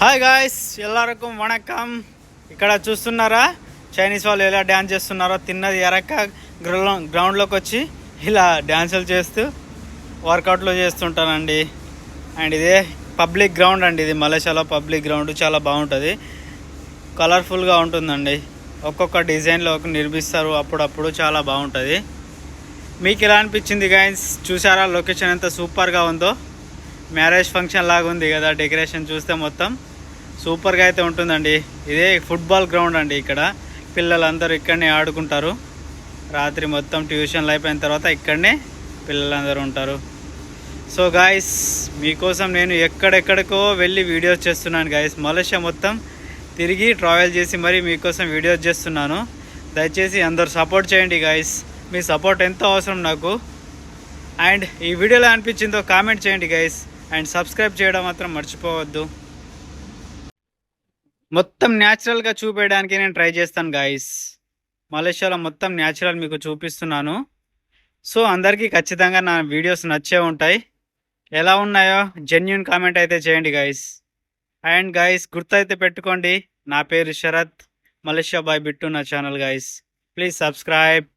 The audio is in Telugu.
Hi guys, ఎల్లరికం vanakkam. ఇక్కడ చూస్తున్నారా చైనీస్ వాళ్ళు ఎలా డ్యాన్స్ చేస్తున్నారో. తిన్నది ఎరక్క గ్రౌండ్లోకి వచ్చి ఇలా డ్యాన్సులు చేస్తూ వర్కౌట్లు చేస్తుంటానండి. అండ్ ఇదే పబ్లిక్ గ్రౌండ్ అండి, ఇది మలేషియాలో పబ్లిక్ గ్రౌండ్. చాలా బాగుంటుంది, కలర్ఫుల్గా ఉంటుందండి. ఒక్కొక్క డిజైన్లో నిర్మిస్తారు అప్పుడప్పుడు, చాలా బాగుంటుంది. మీకు ఎలా అనిపించింది గాయ్స్? చూసారా లొకేషన్ ఎంత సూపర్గా ఉందో? మ్యారేజ్ ఫంక్షన్ లాగా ఉంది కదా డెకరేషన్ చూస్తే. మొత్తం సూపర్గా అయితే ఉంటుందండి. ఇదే ఫుట్బాల్ గ్రౌండ్ అండి. ఇక్కడ పిల్లలందరూ ఇక్కడనే ఆడుకుంటారు. రాత్రి మొత్తం ట్యూషన్లు అయిపోయిన తర్వాత ఇక్కడనే పిల్లలందరూ ఉంటారు. సో గాయస్, మీకోసం నేను ఎక్కడెక్కడికో వెళ్ళి వీడియోస్ చేస్తున్నాను గాయస్. మలేషియా మొత్తం తిరిగి ట్రావెల్ చేసి మరీ మీకోసం వీడియోస్ చేస్తున్నాను. దయచేసి అందరూ సపోర్ట్ చేయండి గాయస్. మీ సపోర్ట్ ఎంతో అవసరం నాకు. అండ్ ఈ వీడియోలో అనిపించిందో కామెంట్ చేయండి గైస్. అండ్ సబ్స్క్రైబ్ చేయడం మాత్రం మర్చిపోవద్దు. మొత్తం న్యాచురల్గా చూపించడానికి నేను ట్రై చేస్తాను గాయస్. మలేషియాలో మొత్తం న్యాచురల్ మీకు చూపిస్తున్నాను. సో అందరికీ ఖచ్చితంగా నా వీడియోస్ నచ్చే ఉంటాయి. ఎలా ఉన్నాయో జెన్యూన్ కామెంట్ అయితే చేయండి గాయస్. అండ్ గాయస్, గుర్తయితే పెట్టుకోండి, నా పేరు శరత్, మలేషియా బాయ్ బిట్టు నా ఛానల్ గాయస్. Please subscribe.